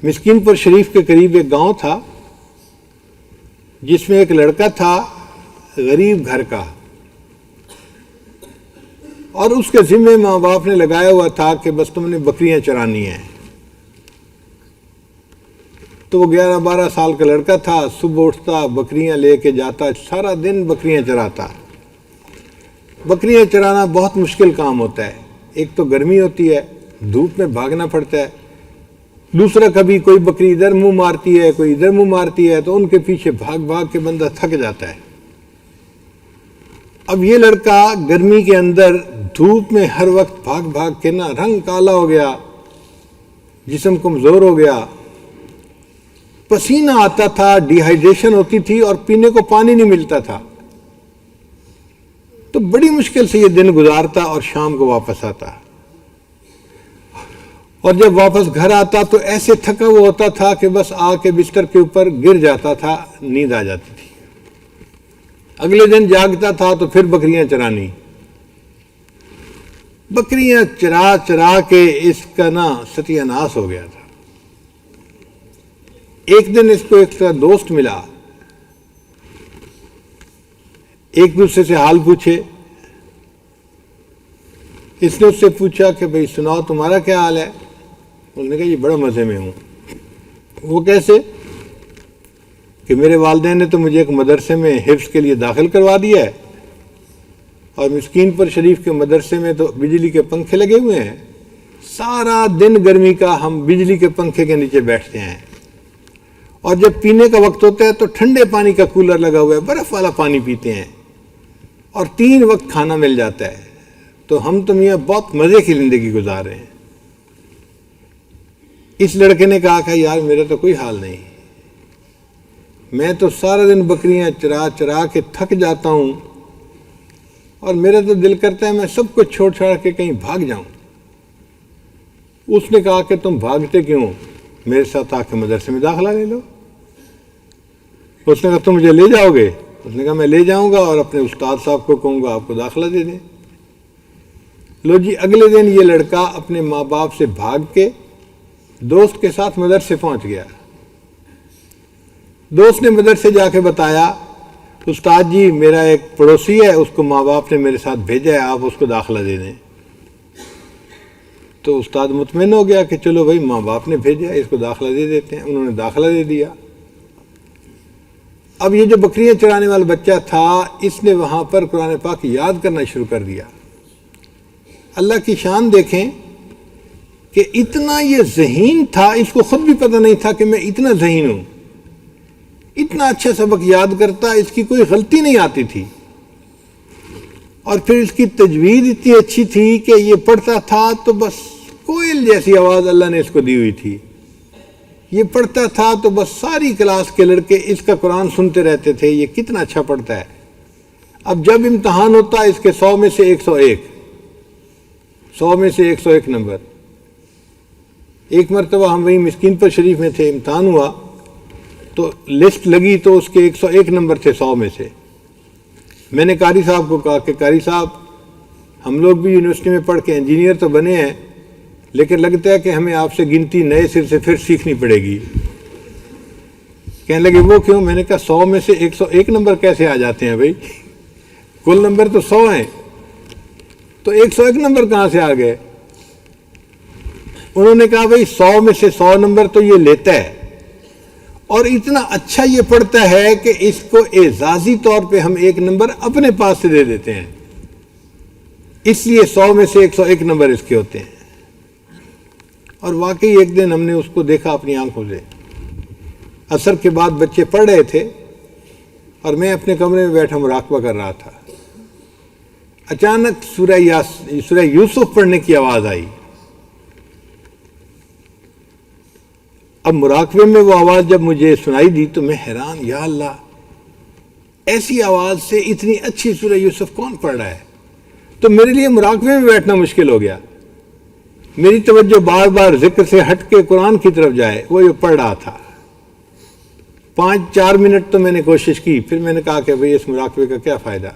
مسکین پور شریف کے قریب ایک گاؤں تھا جس میں ایک لڑکا تھا غریب گھر کا، اور اس کے ذمے ماں باپ نے لگایا ہوا تھا کہ بس تم نے بکریاں چرانی ہیں۔ تو وہ 11-12 سال کا لڑکا تھا، صبح اٹھتا بکریاں لے کے جاتا، سارا دن بکریاں چراتا۔ بکریاں چرانا بہت مشکل کام ہوتا ہے، ایک تو گرمی ہوتی ہے، دھوپ میں بھاگنا پڑتا ہے، دوسرا کبھی کوئی بکری ادھر منہ مارتی ہے کوئی ادھر منہ مارتی ہے، تو ان کے پیچھے بھاگ بھاگ کے بندہ تھک جاتا ہے۔ اب یہ لڑکا گرمی کے اندر دھوپ میں ہر وقت بھاگ بھاگ کے نا رنگ کالا ہو گیا، جسم کمزور ہو گیا، پسینہ آتا تھا، ڈی ہائیڈریشن ہوتی تھی اور پینے کو پانی نہیں ملتا تھا۔ تو بڑی مشکل سے یہ دن گزارتا اور شام کو واپس آتا، اور جب واپس گھر آتا تو ایسے تھکا ہوا ہوتا تھا کہ بس آ کے بستر کے اوپر گر جاتا تھا، نیند آ جاتی تھی۔ اگلے دن جاگتا تھا تو پھر بکریاں چرانی۔ بکریاں چرا چرا کے اس کا نا ستیہ ناس ہو گیا تھا۔ ایک دن اس کو ایک دوست ملا، ایک دوسرے سے حال پوچھے۔ اس نے اس سے پوچھا کہ بھئی سناؤ تمہارا کیا حال ہے؟ اس نے کہا یہ بڑا مزے میں ہوں۔ وہ کیسے؟ کہ میرے والدین نے تو مجھے ایک مدرسے میں حفظ کے لیے داخل کروا دیا ہے، اور مسکین پور شریف کے مدرسے میں تو بجلی کے پنکھے لگے ہوئے ہیں، سارا دن گرمی کا ہم بجلی کے پنکھے کے نیچے بیٹھتے ہیں، اور جب پینے کا وقت ہوتا ہے تو ٹھنڈے پانی کا کولر لگا ہوا ہے، برف والا پانی پیتے ہیں، اور 3 وقت کھانا مل جاتا ہے، تو ہم تو میاں بہت مزے کی زندگی گزار رہے ہیں۔ اس لڑکے نے کہا کہ یار میرا تو کوئی حال نہیں، میں تو سارا دن بکریاں چرا چرا کے تھک جاتا ہوں، اور میرا تو دل کرتا ہے میں سب کچھ چھوڑ چھاڑ کے کہیں بھاگ جاؤں۔ اس نے کہا کہ تم بھاگتے کیوں؟ میرے ساتھ آ کے مدرسے میں داخلہ لے لو۔ اس نے کہا تم مجھے لے جاؤ گے؟ اس نے کہا میں لے جاؤں گا اور اپنے استاد صاحب کو کہوں گا آپ کو داخلہ دے دیں۔ لو جی، اگلے دن یہ لڑکا اپنے ماں باپ سے بھاگ کے دوست کے ساتھ مدرسے پہنچ گیا۔ دوست نے مدرسے جا کے بتایا استاد جی میرا ایک پڑوسی ہے، اس کو ماں باپ نے میرے ساتھ بھیجا ہے، آپ اس کو داخلہ دے دیں۔ تو استاد مطمئن ہو گیا کہ چلو بھائی ماں باپ نے بھیجا ہے، اس کو داخلہ دے دیتے ہیں۔ انہوں نے داخلہ دے دیا۔ اب یہ جو بکریاں چرانے والا بچہ تھا، اس نے وہاں پر قرآن پاک یاد کرنا شروع کر دیا۔ اللہ کی شان دیکھیں کہ اتنا یہ ذہین تھا، اس کو خود بھی پتہ نہیں تھا کہ میں اتنا ذہین ہوں، اتنا اچھا سبق یاد کرتا، اس کی کوئی غلطی نہیں آتی تھی، اور پھر اس کی تجوید اتنی اچھی تھی کہ یہ پڑھتا تھا تو بس کوئل جیسی آواز اللہ نے اس کو دی ہوئی تھی۔ یہ پڑھتا تھا تو بس ساری کلاس کے لڑکے اس کا قرآن سنتے رہتے تھے، یہ کتنا اچھا پڑھتا ہے۔ اب جب امتحان ہوتا اس کے 100 میں سے 101، 100 میں سے 101 نمبر۔ ایک مرتبہ ہم وہیں مسکین پور شریف میں تھے، امتحان ہوا تو لسٹ لگی تو اس کے 101 نمبر تھے 100 میں سے۔ میں نے قاری صاحب کو کہا کہ قاری صاحب ہم لوگ بھی یونیورسٹی میں پڑھ کے انجینئر تو بنے ہیں، لیکن لگتا ہے کہ ہمیں آپ سے گنتی نئے سر سے پھر سیکھنی پڑے گی۔ کہنے لگے وہ کیوں؟ میں نے کہا 100 میں سے 101 نمبر کیسے آ جاتے ہیں بھائی، کل نمبر تو 100 ہیں، تو 101 نمبر کہاں سے آ گئے؟ انہوں نے کہا بھائی 100 میں سے 100 نمبر تو یہ لیتا ہے، اور اتنا اچھا یہ پڑھتا ہے کہ اس کو اعزازی طور پہ ہم 1 نمبر اپنے پاس سے دے دیتے ہیں، اس لیے 100 میں سے 101 نمبر اس کے ہوتے ہیں۔ اور واقعی ایک دن ہم نے اس کو دیکھا اپنی آنکھوں سے، عصر کے بعد بچے پڑھ رہے تھے اور میں اپنے کمرے میں بیٹھا مراقبہ کر رہا تھا، اچانک سورہ یوسف پڑھنے کی آواز آئی۔ اب مراقبے میں وہ آواز جب مجھے سنائی دی تو میں حیران، یا اللہ ایسی آواز سے اتنی اچھی سورہ یوسف کون پڑھ رہا ہے؟ تو میرے لیے مراقبے میں بیٹھنا مشکل ہو گیا، میری توجہ بار بار ذکر سے ہٹ کے قرآن کی طرف جائے، وہ یہ پڑھ رہا تھا۔ 5-4 منٹ تو میں نے کوشش کی، پھر میں نے کہا کہ بھئی اس مراقبے کا کیا فائدہ۔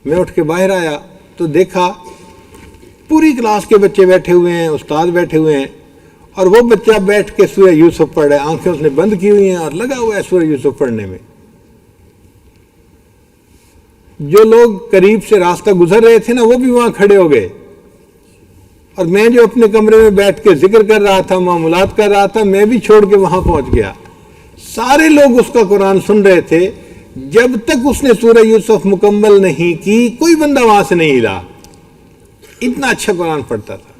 میں اٹھ کے باہر آیا تو دیکھا پوری کلاس کے بچے بیٹھے ہوئے ہیں، استاد بیٹھے ہوئے ہیں، اور وہ بچہ بیٹھ کے سورہ یوسف پڑھ رہا ہے، آنکھیں اس نے بند کی ہوئی ہیں اور لگا ہوا ہے سورہ یوسف پڑھنے میں۔ جو لوگ قریب سے راستہ گزر رہے تھے نا وہ بھی وہاں کھڑے ہو گئے، اور میں جو اپنے کمرے میں بیٹھ کے ذکر کر رہا تھا، معاملات کر رہا تھا، میں بھی چھوڑ کے وہاں پہنچ گیا۔ سارے لوگ اس کا قرآن سن رہے تھے، جب تک اس نے سورہ یوسف مکمل نہیں کی کوئی بندہ وہاں سے نہیں ہلا، اتنا اچھا قرآن پڑھتا تھا۔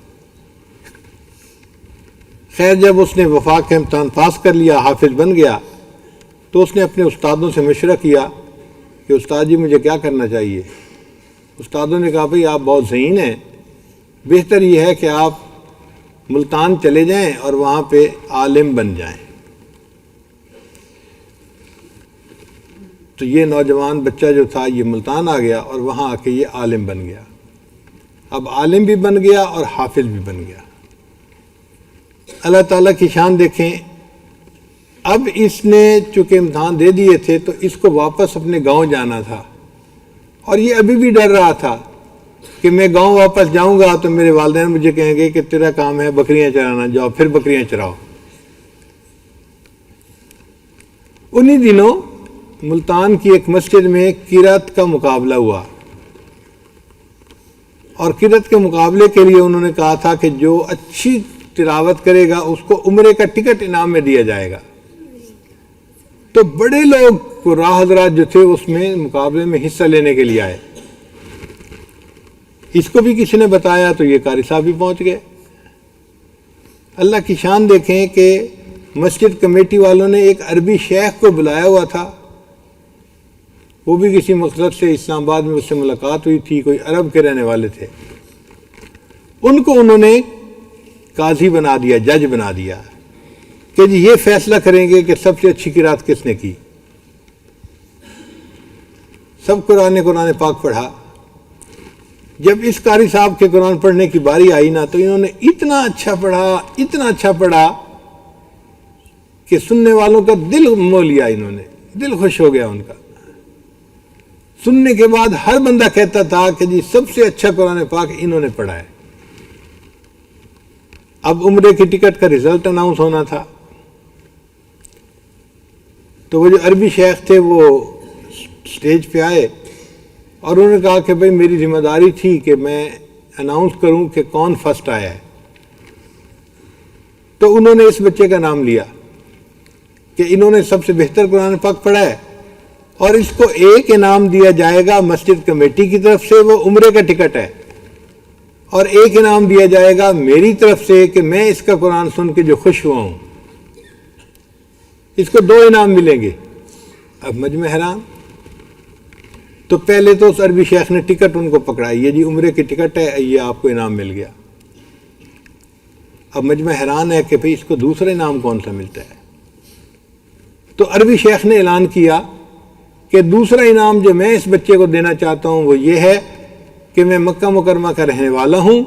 خیر جب اس نے وفاق کا امتحان پاس کر لیا، حافظ بن گیا، تو اس نے اپنے استادوں سے مشورہ کیا کہ استاد جی مجھے کیا کرنا چاہیے؟ استادوں نے کہا بھئی آپ بہت ذہین ہیں، بہتر یہ ہے کہ آپ ملتان چلے جائیں اور وہاں پہ عالم بن جائیں۔ تو یہ نوجوان بچہ جو تھا یہ ملتان آ گیا اور وہاں آ کے یہ عالم بن گیا۔ اب عالم بھی بن گیا اور حافظ بھی بن گیا۔ اللہ تعالیٰ کی شان دیکھیں، اب اس نے چونکہ امتحان دے دیے تھے تو اس کو واپس اپنے گاؤں جانا تھا، اور یہ ابھی بھی ڈر رہا تھا کہ میں گاؤں واپس جاؤں گا تو میرے والدین مجھے کہیں گے کہ تیرا کام ہے بکریاں چرانا، جاؤ پھر بکریاں چراؤ۔ انہی دنوں ملتان کی ایک مسجد میں قرات کا مقابلہ ہوا، اور قرات کے مقابلے کے لیے انہوں نے کہا تھا کہ جو اچھی تلاوت کرے گا اس کو عمرے کا ٹکٹ انعام میں دیا جائے گا۔ تو بڑے لوگ راہ حضرات جو تھے اس میں مقابلے میں حصہ لینے کے لیے آئے۔ اس کو بھی کسی نے بتایا تو یہ قاری صاحب بھی پہنچ گئے۔ اللہ کی شان دیکھیں کہ مسجد کمیٹی والوں نے ایک عربی شیخ کو بلایا ہوا تھا، وہ بھی کسی مقصد سے اسلام آباد میں اس سے ملاقات ہوئی تھی، کوئی عرب کے رہنے والے تھے۔ ان کو انہوں نے قاضی بنا دیا، جج بنا دیا کہ جی یہ فیصلہ کریں گے کہ سب سے اچھی قرات کس نے کی۔ سب قرآن پاک پڑھا۔ جب اس قاری صاحب کے قرآن پڑھنے کی باری آئی نا تو انہوں نے اتنا اچھا پڑھا کہ سننے والوں کا دل مو لیا، انہوں نے دل خوش ہو گیا ان کا۔ سننے کے بعد ہر بندہ کہتا تھا کہ جی سب سے اچھا قرآن پاک انہوں نے پڑھا ہے۔ اب عمرے کی ٹکٹ کا رزلٹ اناؤنس ہونا تھا، تو وہ جو عربی شیخ تھے وہ سٹیج پہ آئے اور انہوں نے کہا کہ بھئی میری ذمہ داری تھی کہ میں اناؤنس کروں کہ کون فرسٹ آیا ہے۔ تو انہوں نے اس بچے کا نام لیا کہ انہوں نے سب سے بہتر قرآن پاک پڑھا ہے، اور اس کو ایک انعام دیا جائے گا مسجد کمیٹی کی طرف سے، وہ عمرے کا ٹکٹ ہے، اور ایک انعام دیا جائے گا میری طرف سے کہ میں اس کا قرآن سن کے جو خوش ہوا ہوں۔ اس کو 2 انعام ملیں گے۔ اب مجمع حیران، تو پہلے تو اس عربی شیخ نے ٹکٹ ان کو پکڑائی، یہ جی عمرے کی ٹکٹ ہے، یہ آپ کو انعام مل گیا۔ اب مجمع حیران ہے کہ بھئی اس کو دوسرا انعام کون سا ملتا ہے؟ تو عربی شیخ نے اعلان کیا کہ دوسرا انعام جو میں اس بچے کو دینا چاہتا ہوں وہ یہ ہے کہ میں مکہ مکرمہ کا رہنے والا ہوں،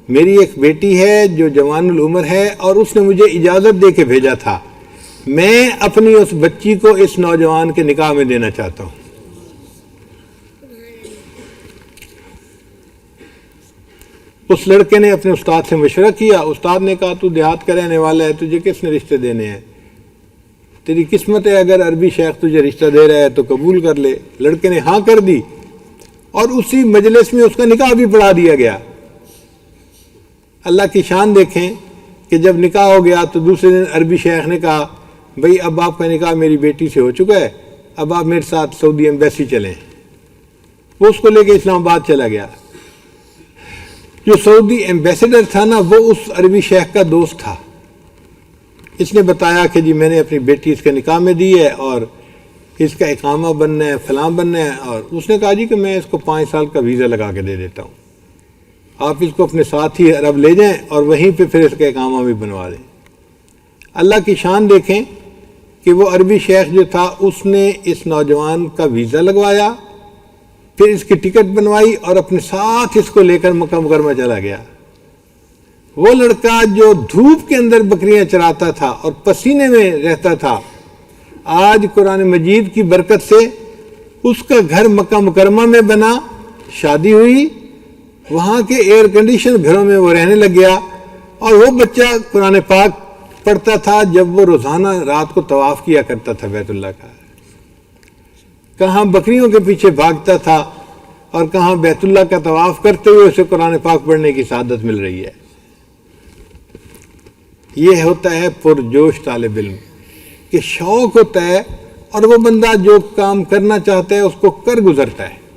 میری ایک بیٹی ہے جو جوان العمر ہے اور اس نے مجھے اجازت دے کے بھیجا تھا، میں اپنی اس بچی کو اس نوجوان کے نکاح میں دینا چاہتا ہوں۔ اس لڑکے نے اپنے استاد سے مشورہ کیا، استاد نے کہا تو دیہات کا رہنے والا ہے، تجھے کس نے رشتے دینے ہیں؟ تیری قسمت ہے، اگر عربی شیخ تجھے رشتہ دے رہا ہے تو قبول کر لے۔ لڑکے نے ہاں کر دی، اور اسی مجلس میں اس کا نکاح بھی پڑھا دیا گیا۔ اللہ کی شان دیکھیں کہ جب نکاح ہو گیا تو دوسرے دن عربی شیخ نے کہا بھئی اب آپ کا نکاح میری بیٹی سے ہو چکا ہے، اب آپ میرے ساتھ سعودی ایمبیسی چلیں۔ وہ اس کو لے کے اسلام آباد چلا گیا۔ جو سعودی ایمبیسیڈر تھا نا وہ اس عربی شیخ کا دوست تھا۔ اس نے بتایا کہ جی میں نے اپنی بیٹی اس کے نکاح میں دی ہے اور اس کا اقامہ بننا ہے، فلاں بننا ہے، اور اس نے کہا جی کہ میں اس کو 5 سال کا ویزا لگا کے دے دیتا ہوں، آپ اس کو اپنے ساتھ ہی عرب لے جائیں اور وہیں پہ پھر اس کا اقامہ بھی بنوا دیں۔ اللہ کی شان دیکھیں کہ وہ عربی شیخ جو تھا اس نے اس نوجوان کا ویزا لگوایا، پھر اس کی ٹکٹ بنوائی اور اپنے ساتھ اس کو لے کر مکہ مکرمہ چلا گیا۔ وہ لڑکا جو دھوپ کے اندر بکریاں چراتا تھا اور پسینے میں رہتا تھا، آج قرآن مجید کی برکت سے اس کا گھر مکہ مکرمہ میں بنا، شادی ہوئی، وہاں کے ایئر کنڈیشن گھروں میں وہ رہنے لگ گیا، اور وہ بچہ قرآن پاک پڑھتا تھا جب وہ روزانہ رات کو طواف کیا کرتا تھا بیت اللہ کا، کہاں بکریوں کے پیچھے بھاگتا تھا اور کہاں بیت اللہ کا طواف کرتے ہوئے اسے قرآن پاک پڑھنے کی سعادت مل رہی ہے۔ یہ ہوتا ہے پرجوش طالب علم کہ شوق ہوتا ہے اور وہ بندہ جو کام کرنا چاہتا ہے اس کو کر گزرتا ہے۔